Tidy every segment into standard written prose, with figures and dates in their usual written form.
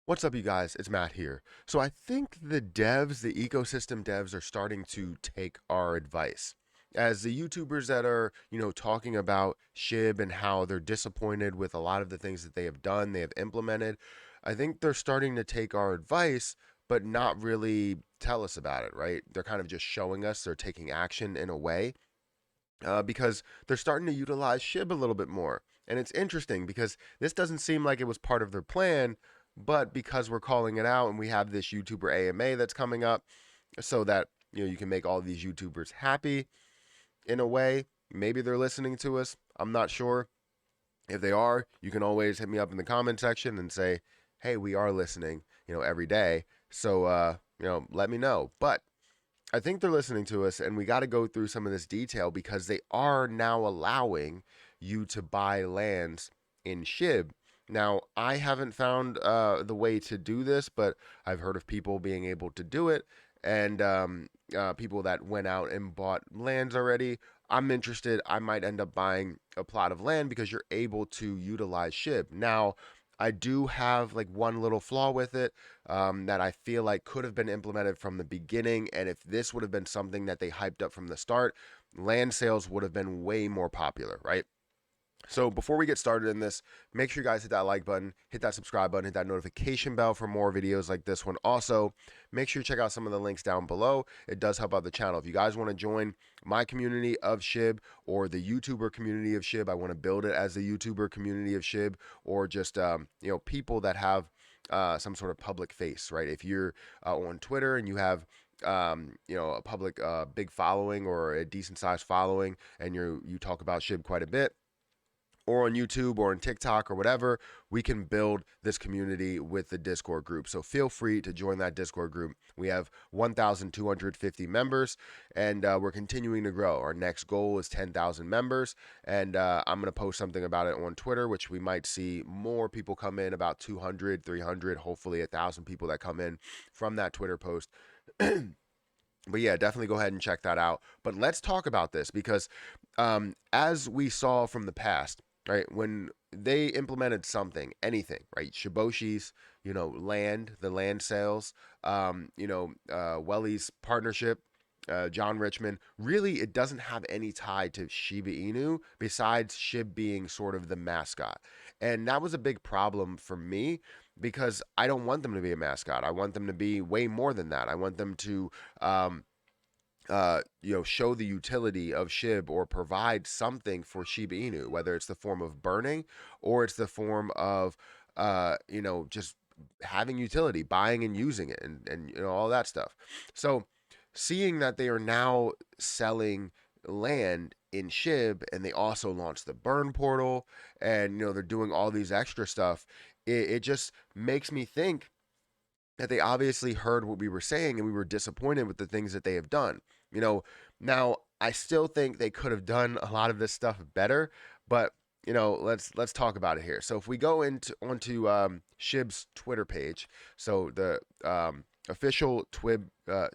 What's up, you guys? It's Matt here. So I think the devs, the ecosystem devs, are starting to take our advice. As the YouTubers that are, talking about SHIB and how they're disappointed with a lot of the things that they have done, they have implemented, I think they're starting to take our advice, but not really tell us about it, right? They're kind of just showing us they're taking action in a way because they're starting to utilize SHIB a little bit more. And it's interesting because this doesn't seem like it was part of their plan, but because we're calling it out and we have this YouTuber AMA that's coming up, so that you can make all these YouTubers happy in a way. Maybe they're listening to us. I'm not sure. If they are, you can always hit me up in the comment section and say, "Hey, we are listening, every day." So let me know. But I think they're listening to us, and we got to go through some of this detail because they are now allowing you to buy lands in SHIB. Now, I haven't found the way to do this, but I've heard of people being able to do it, and people that went out and bought lands already. I'm interested. I might end up buying a plot of land because you're able to utilize SHIB. Now, I do have like one little flaw with it that I feel like could have been implemented from the beginning. And if this would have been something that they hyped up from the start, land sales would have been way more popular, right? So before we get started in this, make sure you guys hit that like button, hit that subscribe button, hit that notification bell for more videos like this one. Also, make sure you check out some of the links down below. It does help out the channel. If you guys want to join my community of SHIB or the YouTuber community of SHIB, I want to build it as the YouTuber community of SHIB, or just people that have some sort of public face, right? If you're on Twitter and you have a public big following or a decent sized following, and you talk about SHIB quite a bit, or on YouTube or on TikTok or whatever, we can build this community with the Discord group. So feel free to join that Discord group. We have 1,250 members, and we're continuing to grow. Our next goal is 10,000 members, and I'm going to post something about it on Twitter, which we might see more people come in, about 200, 300, hopefully 1,000 people that come in from that Twitter post. But yeah, definitely go ahead and check that out. But let's talk about this because as we saw from the past, right, when they implemented something, anything, right, Shiboshi's, the land sales, Welly's partnership, John Richmond, really, it doesn't have any tie to Shiba Inu besides Shib being sort of the mascot. And that was a big problem for me because I don't want them to be a mascot. I want them to be way more than that. I want them to um, show the utility of SHIB or provide something for Shiba Inu, whether it's the form of burning or it's the form of, just having utility, buying and using it, and all that stuff. So, seeing that they are now selling land in SHIB and they also launched the burn portal and they're doing all these extra stuff, it just makes me think that they obviously heard what we were saying and we were disappointed with the things that they have done. You know, now I still think they could have done a lot of this stuff better, but let's talk about it here. So if we go into onto Shib's Twitter page, so the official the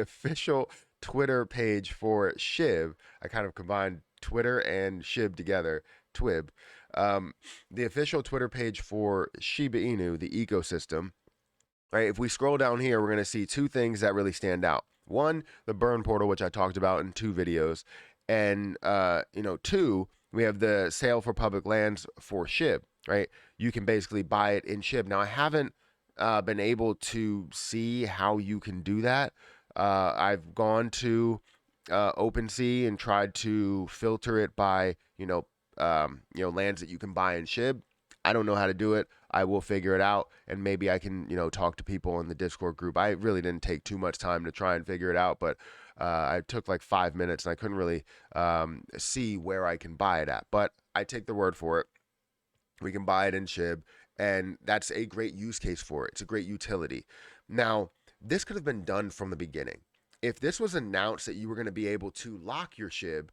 official Twitter page for SHIB, I kind of combined Twitter and SHIB together, Twib. The official Twitter page for Shiba Inu, the ecosystem, right? If we scroll down here, we're going to see two things that really stand out. One, the burn portal, which I talked about in two videos, and two, we have the sale for public lands for SHIB, right? You can basically buy it in SHIB. Now, I haven't been able to see how you can do that. I've gone to OpenSea and tried to filter it by lands that you can buy in SHIB. I don't know how to do it. I will figure it out, and maybe I can talk to people in the Discord group. I really didn't take too much time to try and figure it out, but I took like 5 minutes and I couldn't really see where I can buy it at. But I take the word for it. We can buy it in SHIB, and that's a great use case for it. It's a great utility. Now, this could have been done from the beginning. If this was announced that you were going to be able to lock your SHIB,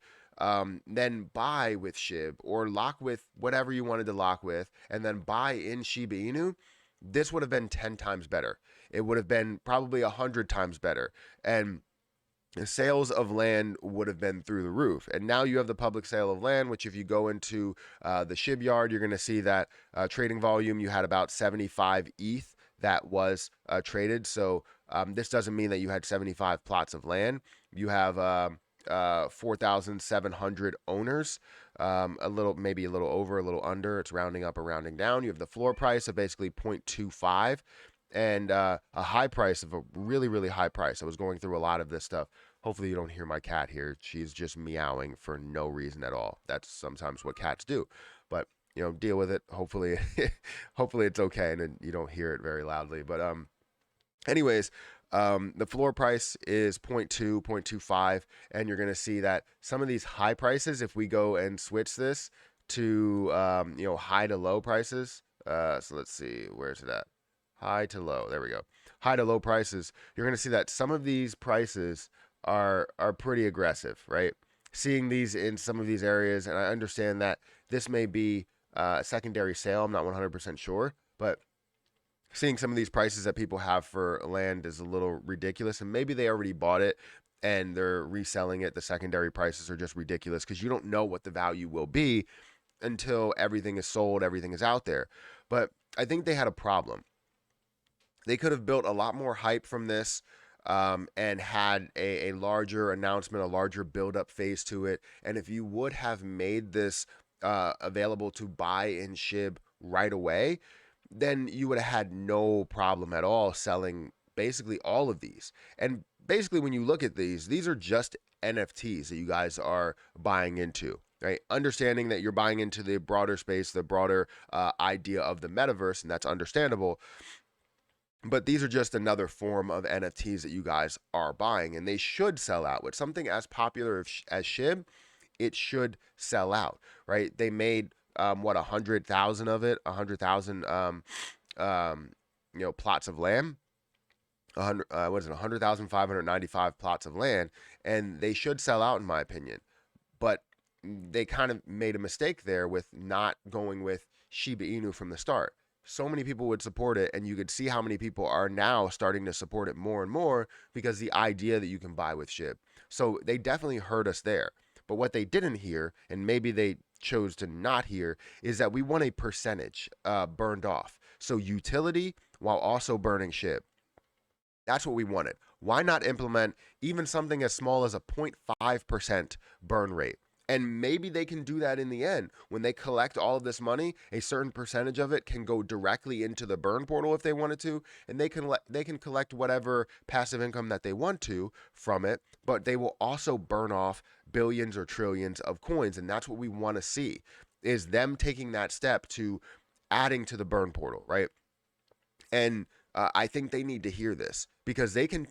then buy with SHIB or lock with whatever you wanted to lock with, and then buy in Shiba Inu, this would have been 10 times better. It would have been probably 100 times better. And sales of land would have been through the roof. And now you have the public sale of land, which if you go into the SHIB yard, you're going to see that trading volume, you had about 75 ETH that was traded. So this doesn't mean that you had 75 plots of land. You have 4,700 owners, a little, maybe a little over, a little under. It's rounding up or rounding down. You have the floor price of basically 0.25 and a high price of a really, really high price. I was going through a lot of this stuff. Hopefully, you don't hear my cat here. She's just meowing for no reason at all. That's sometimes what cats do, but deal with it. Hopefully, hopefully it's okay and you don't hear it very loudly. But anyways, the floor price is 0.2, 0.25, and you're going to see that some of these high prices, if we go and switch this to high to low prices, so let's see, where's it at? High to low. There we go. High to low prices. You're going to see that some of these prices are pretty aggressive, right? Seeing these in some of these areas, and I understand that this may be a secondary sale. I'm not 100% sure, but seeing some of these prices that people have for land is a little ridiculous, and maybe they already bought it and they're reselling it. The secondary prices are just ridiculous because you don't know what the value will be until everything is sold, everything is out there. But I think they had a problem. They could have built a lot more hype from this, and had a larger announcement, a larger build-up phase to it. And if you would have made this available to buy in SHIB right away, then you would have had no problem at all selling basically all of these. And basically, when you look at these are just NFTs that you guys are buying into. Right? Understanding that you're buying into the broader space, the broader idea of the metaverse, and that's understandable. But these are just another form of NFTs that you guys are buying, and they should sell out. With something as popular as SHIB, it should sell out, right? They made 100,000 of it, 100,000 plots of land. 100,595 plots of land, and they should sell out in my opinion. But they kind of made a mistake there with not going with Shiba Inu from the start. So many people would support it, and you could see how many people are now starting to support it more and more because the idea that you can buy with SHIB. So they definitely heard us there. But what they didn't hear, and maybe they chose to not hear, is that we want a percentage burned off. So utility while also burning SHIB. That's what we wanted. Why not implement even something as small as a 0.5% burn rate? And maybe they can do that in the end. When they collect all of this money, a certain percentage of it can go directly into the burn portal if they wanted to, and they can collect whatever passive income that they want to from it, but they will also burn off billions or trillions of coins, and that's what we want to see, is them taking that step to adding to the burn portal, right? And I think they need to hear this because they can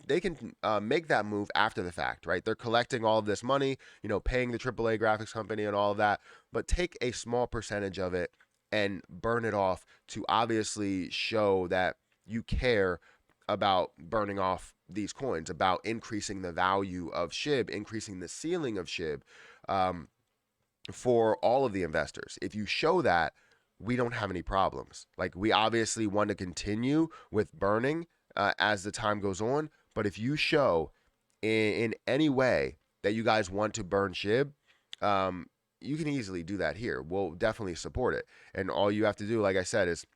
make that move after the fact, right? They're collecting all of this money, paying the AAA graphics company and all of that, but take a small percentage of it and burn it off to obviously show that you care about burning off these coins, about increasing the value of SHIB, increasing the ceiling of SHIB for all of the investors. If you show that, we don't have any problems. Like, we obviously want to continue with burning as the time goes on, but if you show in any way that you guys want to burn SHIB, you can easily do that here. We'll definitely support it. And all you have to do, like I said, is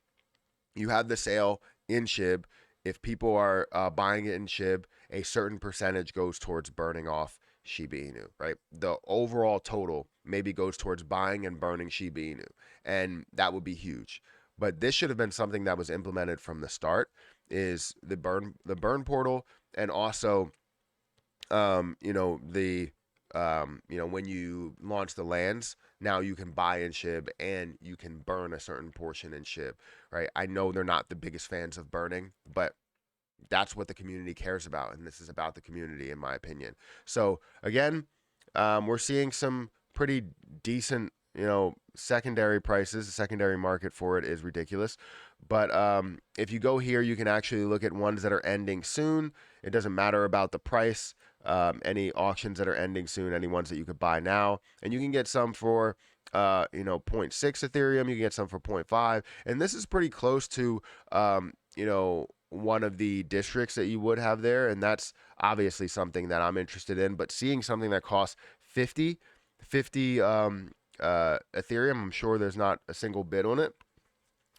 you have the sale in SHIB. If people are buying it in SHIB, a certain percentage goes towards burning off Shiba Inu, right? The overall total maybe goes towards buying and burning Shiba Inu, and that would be huge. But this should have been something that was implemented from the start, is the burn portal, and also when you launch the lands, now you can buy in SHIB and you can burn a certain portion in SHIB, right? I know they're not the biggest fans of burning, but that's what the community cares about, and this is about the community, in my opinion. So again, we're seeing some pretty decent, secondary prices. The secondary market for it is ridiculous, but if you go here, you can actually look at ones that are ending soon. It doesn't matter about the price. Any auctions that are ending soon, any ones that you could buy now, and you can get some for 0.6 Ethereum. You can get some for 0.5, and this is pretty close to one of the districts that you would have there, and that's obviously something that I'm interested in. But seeing something that costs 50 Ethereum, I'm sure there's not a single bid on it.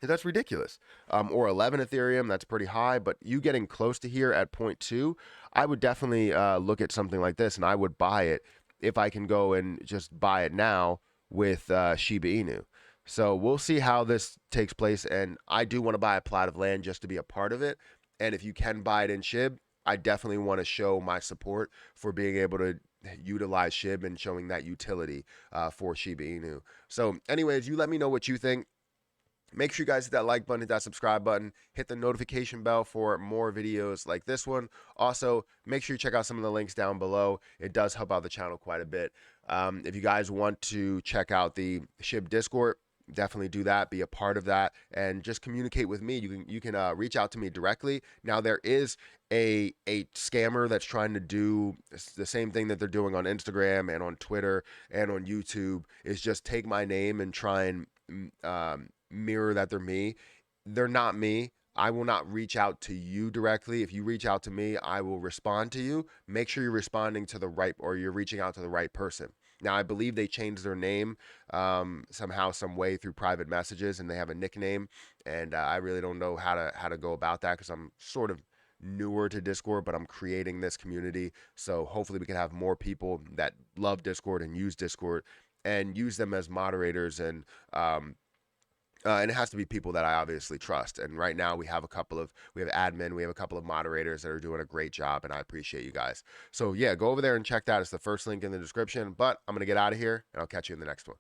That's ridiculous. Or 11 Ethereum, that's pretty high. But you getting close to here at point 0.2, I would definitely look at something like this, and I would buy it if I can go and just buy it now with Shiba Inu. So we'll see how this takes place. And I do want to buy a plot of land just to be a part of it. And if you can buy it in SHIB, I definitely want to show my support for being able to utilize SHIB and showing that utility for Shiba Inu. So, anyways, you let me know what you think. Make sure you guys hit that like button, hit that subscribe button, hit the notification bell for more videos like this one. Also, make sure you check out some of the links down below. It does help out the channel quite a bit. If you guys want to check out the SHIB Discord, definitely do that, be a part of that, and just communicate with me. You can reach out to me directly. Now, there is a scammer that's trying to do the same thing that they're doing on Instagram and on Twitter and on YouTube, is just take my name and try and mirror that they're me. They're not me. I will not reach out to you directly. If you reach out to me, I will respond to you. Make sure you're responding to the right, or you're reaching out to the right person. Now, I believe they changed their name somehow, some way through private messages, and they have a nickname. And I really don't know how to go about that, because I'm sort of newer to Discord, but I'm creating this community. So hopefully we can have more people that love Discord and use Discord and use them as moderators, and it has to be people that I obviously trust. And right now we have admin, we have a couple of moderators that are doing a great job, and I appreciate you guys. So yeah, go over there and check that. It's the first link in the description. But I'm going to get out of here, and I'll catch you in the next one.